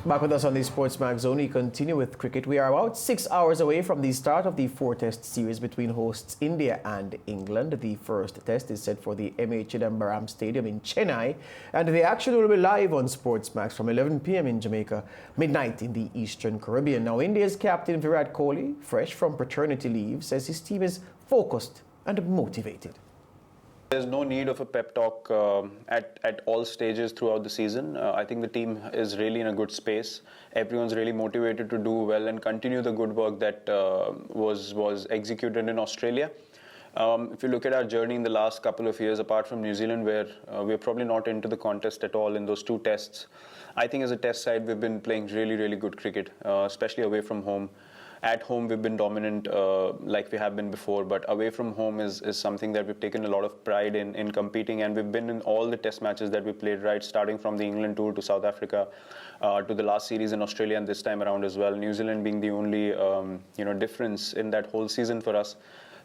Back with us on the SportsMax Zone, we continue with cricket. We are about 6 hours away from the start of the four-test series between hosts India and England. The first test is set for the M.A. Chidambaram Stadium in Chennai, and the action will be live on SportsMax from 11 p.m. in Jamaica, midnight in the Eastern Caribbean. Now, India's captain Virat Kohli, fresh from paternity leave, says his team is focused and motivated. There's no need of a pep talk at all stages throughout the season. I think the team is really in a good space. Everyone's really motivated to do well and continue the good work that was executed in Australia. If you look at our journey in the last couple of years, apart from New Zealand, where we're probably not into the contest at all in those two tests, I think as a test side, we've been playing really, really good cricket, especially away from home. At home, we've been dominant like we have been before, but away from home is something that we've taken a lot of pride in competing, and we've been in all the test matches that we played, right, starting from the England tour to South Africa, to the last series in Australia and this time around as well, New Zealand being the only difference in that whole season for us.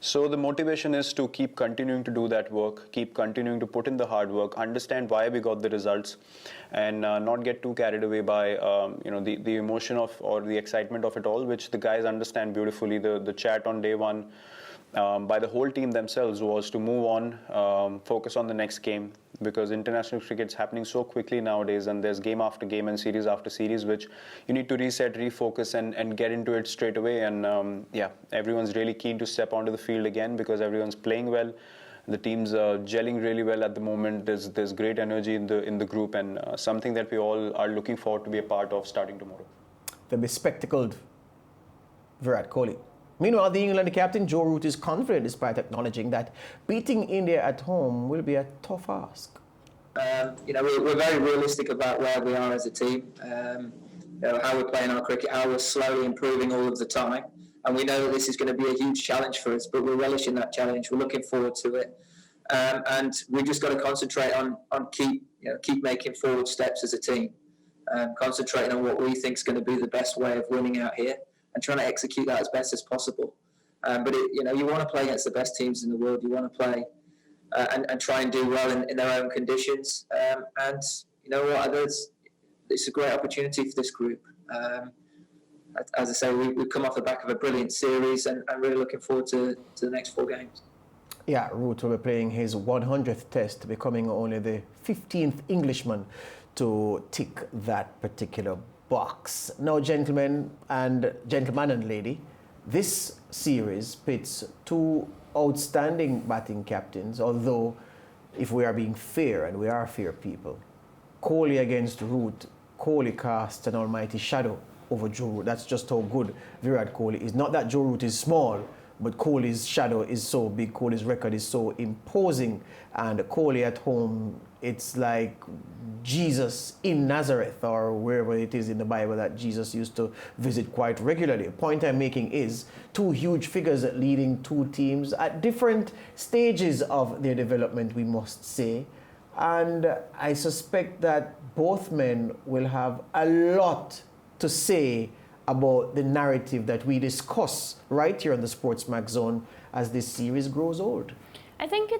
So the motivation is to keep continuing to do that work, keep continuing to put in the hard work, understand why we got the results, and not get too carried away by the emotion of or the excitement of it all, which the guys understand beautifully. The chat on day one by the whole team themselves was to move on, focus on the next game, because international cricket's happening so quickly nowadays, and there's game after game and series after series, which you need to reset, refocus, and get into it straight away. And everyone's really keen to step onto the field again because everyone's playing well. The team's gelling really well at the moment. There's great energy in the group, and something that we all are looking forward to be a part of starting tomorrow. The bespectacled Virat Kohli. Meanwhile, the England captain Joe Root is confident despite acknowledging that beating India at home will be a tough ask. We're very realistic about where we are as a team, how we're playing our cricket, how we're slowly improving all of the time. And we know that this is going to be a huge challenge for us, but we're relishing that challenge. We're looking forward to it. And we've just got to concentrate on keep making forward steps as a team, concentrating on what we think is going to be the best way of winning out here, and trying to execute that as best as possible. But you want to play against the best teams in the world. You want to play and try and do well in their own conditions. And you know what? It's a great opportunity for this group. As I say, we've come off the back of a brilliant series, and I'm really looking forward to the next 4 games. Yeah, Root will be playing his 100th test, becoming only the 15th Englishman to tick that particular box. Now, gentlemen and lady, this series pits two outstanding batting captains, although if we are being fair, and we are fair people, Kohli against Root, Kohli casts an almighty shadow over Joe Root. That's just how good Virat Kohli is. Not that Joe Root is small, but Kohli's shadow is so big, Kohli's record is so imposing, and Kohli at home, it's like Jesus in Nazareth, or wherever it is in the Bible that Jesus used to visit quite regularly. The point I'm making is two huge figures leading two teams at different stages of their development, we must say. And I suspect that both men will have a lot to say about the narrative that we discuss right here on the SportsMax Zone as this series grows old. I think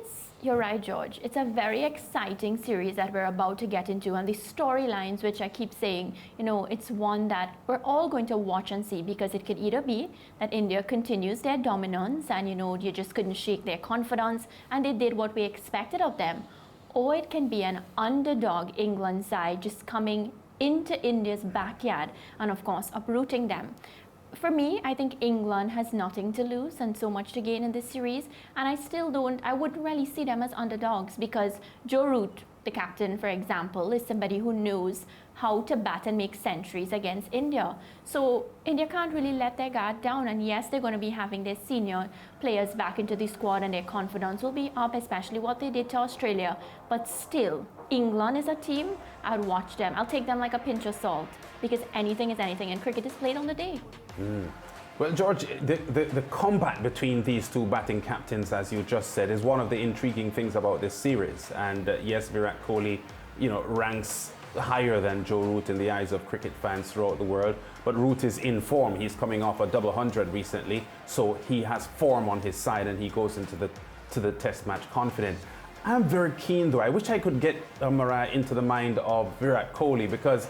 you're right, George. It's a very exciting series that we're about to get into, and the storylines, which I keep saying, it's one that we're all going to watch and see, because it could either be that India continues their dominance and, you just couldn't shake their confidence and they did what we expected of them, or it can be an underdog England side just coming into India's backyard and, of course, uprooting them. For me, I think England has nothing to lose and so much to gain in this series, and I wouldn't really see them as underdogs, because Joe Root, the captain, for example, is somebody who knows how to bat and make centuries against India. So India can't really let their guard down, and yes, they're going to be having their senior players back into the squad and their confidence will be up, especially what they did to Australia. But still, England is a team, I'd watch them. I'll take them like a pinch of salt, because anything is anything, and cricket is played on the day. Well, George, the combat between these two batting captains, as you just said, is one of the intriguing things about this series. And yes, Virat Kohli, ranks higher than Joe Root in the eyes of cricket fans throughout the world. But Root is in form. He's coming off a double 100 recently, so he has form on his side, and he goes into the test match confident. I'm very keen, though. I wish I could get Mariah into the mind of Virat Kohli, because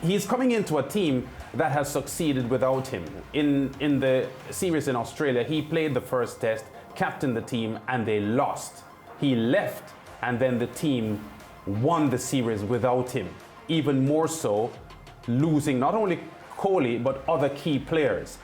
he's coming into a team that has succeeded without him. In the series in Australia, he played the first test, captained the team, and they lost. He left, and then the team won the series without him. Even more so, losing not only Kohli, but other key players.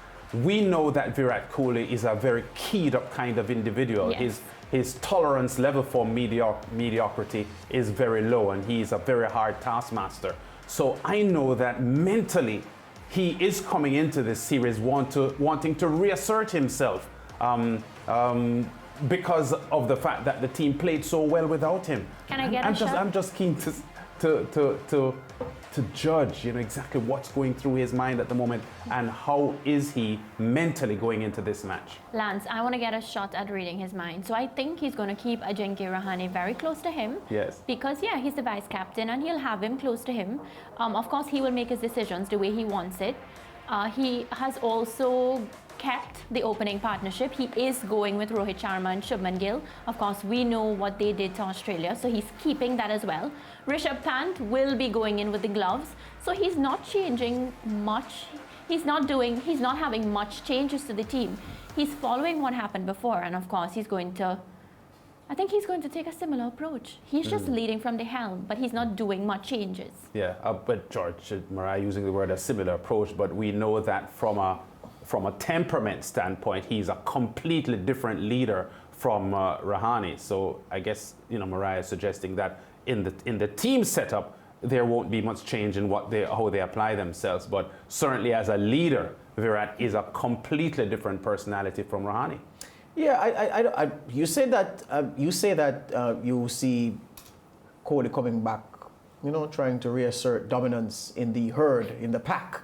We know that Virat Kohli is a very keyed up kind of individual. Yes. His tolerance level for mediocrity is very low, and he's a very hard taskmaster. So I know that mentally he is coming into this series wanting to reassert himself because of the fact that the team played so well without him. Can I get a shot? I'm just keen to judge, exactly what's going through his mind at the moment and how is he mentally going into this match. Lance, I want to get a shot at reading his mind. So I think he's going to keep Ajinkya Rahane very close to him. Yes. Because, he's the vice captain and he'll have him close to him. Of course, he will make his decisions the way he wants it. He has also kept the opening partnership. He is going with Rohit Sharma and Shubman Gill. Of course, we know what they did to Australia, so he's keeping that as well. Rishabh Pant will be going in with the gloves, so he's not changing much. He's not having much changes to the team. He's following what happened before, and of course, I think he's going to take a similar approach. He's just leading from the helm, but he's not doing much changes. Yeah, but George, Mariah using the word a similar approach, but we know that from a temperament standpoint, he's a completely different leader from Rahane. So I guess Mariah is suggesting that in the team setup there won't be much change in how they apply themselves. But certainly as a leader, Virat is a completely different personality from Rahane. Yeah, you say that you see Kohli coming back, trying to reassert dominance in the herd, in the pack.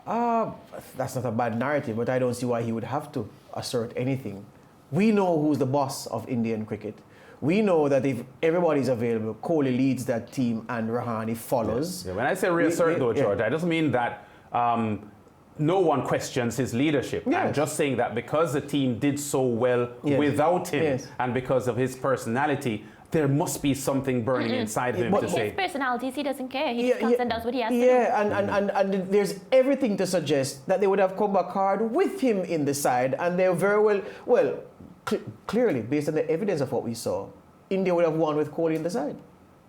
That's not a bad narrative, but I don't see why he would have to assert anything. We know who's the boss of Indian cricket. We know that if everybody's available, Kohli leads that team and Rahane follows. Yeah, when I say reassert, George, I just mean that no one questions his leadership. Yes. I'm just saying that because the team did so well without him and because of his personality, there must be something burning inside him But to say. his personality, he doesn't care. He comes and does what he has to do. And there's everything to suggest that they would have come back hard with him in the side, and they're very well, clearly, based on the evidence of what we saw, India would have won with Kohli in the side.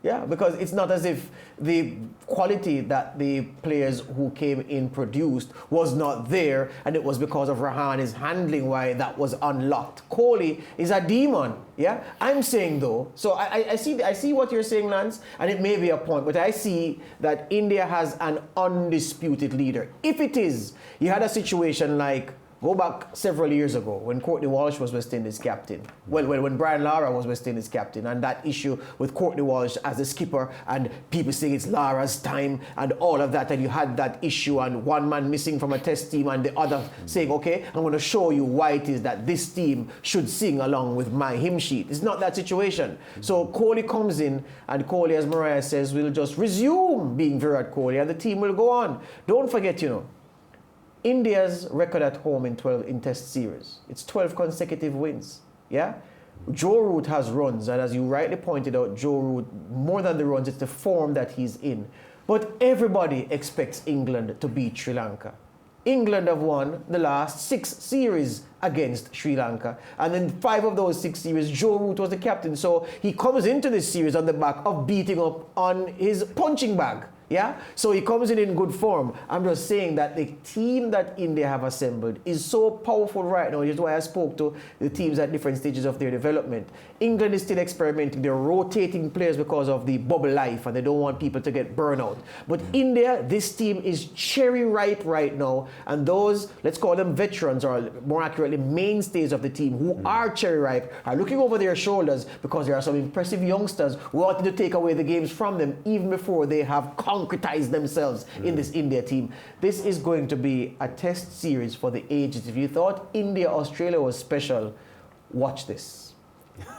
Yeah, because it's not as if the quality that the players who came in produced was not there, and it was because of Rahane's handling why that was unlocked. Kohli is a demon. Yeah, I'm saying though. So I see what you're saying, Lance, and it may be a point, but I see that India has an undisputed leader. If it is, you had a situation like. Go back several years ago when Courtney Walsh was West Indies captain. Well, when Brian Lara was West Indies captain, and that issue with Courtney Walsh as the skipper, and people saying it's Lara's time and all of that, and you had that issue and one man missing from a test team and the other saying, okay, I'm going to show you why it is that this team should sing along with my hymn sheet. It's not that situation. So Kohli comes in, and Kohli, as Mariah says, will just resume being Virat Kohli, and the team will go on. Don't forget, India's record at home in Test series. It's 12 consecutive wins. Yeah? Joe Root has runs, and as you rightly pointed out, Joe Root, more than the runs, it's the form that he's in. But everybody expects England to beat Sri Lanka. England have won the last 6 series against Sri Lanka. And in 5 of those 6 series, Joe Root was the captain. So he comes into this series on the back of beating up on his punching bag. Yeah? So he comes in good form. I'm just saying that the team that India have assembled is so powerful right now. This is why I spoke to the teams at different stages of their development. England is still experimenting. They're rotating players because of the bubble life, and they don't want people to get burnout. But India, this team is cherry ripe right now. And those, let's call them veterans, or more accurately, mainstays of the team who are cherry ripe, are looking over their shoulders because there are some impressive youngsters who wanted to take away the games from them even before they have concretized themselves in this India team. This is going to be a test series for the ages. If you thought India-Australia was special, watch this.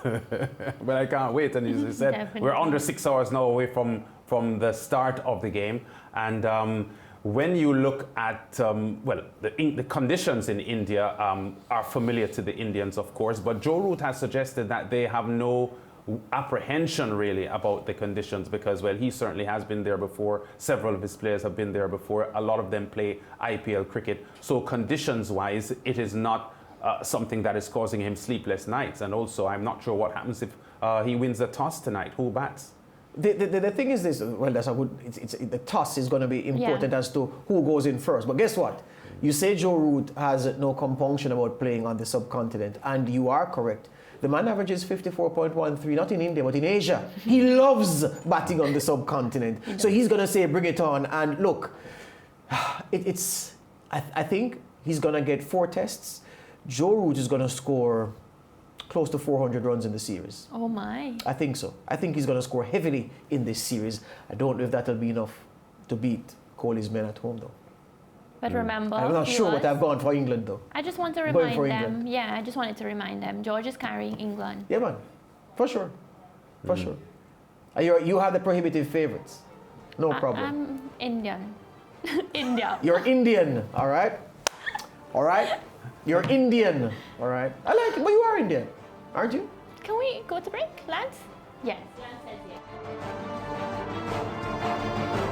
Well, I can't wait. And as you said, Definitely. we're under 6 hours now away from the start of the game. And when you look at, the conditions in India are familiar to the Indians, of course, but Joe Root has suggested that they have no apprehension really about the conditions because, well, he certainly has been there before. Several of his players have been there before. A lot of them play IPL cricket. So conditions-wise, it is not something that is causing him sleepless nights. And also, I'm not sure what happens if he wins the toss tonight. Who bats? The thing is this, well, that's a good, the toss is going to be important as to who goes in first. But guess what? You say Joe Root has no compunction about playing on the subcontinent, and you are correct. The man averages 54.13, not in India, but in Asia. He loves batting on the subcontinent. So he's going to say, bring it on. And look, I think he's going to get 4 tests. Joe Root is going to score close to 400 runs in the series. Oh my. I think so. I think he's going to score heavily in this series. I don't know if that'll be enough to beat Kohli's men at home, though. But remember, I'm not sure what I've gone for England, though. I just want to remind them. Yeah, I just wanted to remind them. George is carrying England. Yeah, man. For sure. For sure. You have the prohibitive favorites. No problem. I'm Indian. India. You're Indian, all right? All right? You're Indian, all right? I like it, but you are Indian, aren't you? Can we go to break, Lance? Yes. Lance says yes.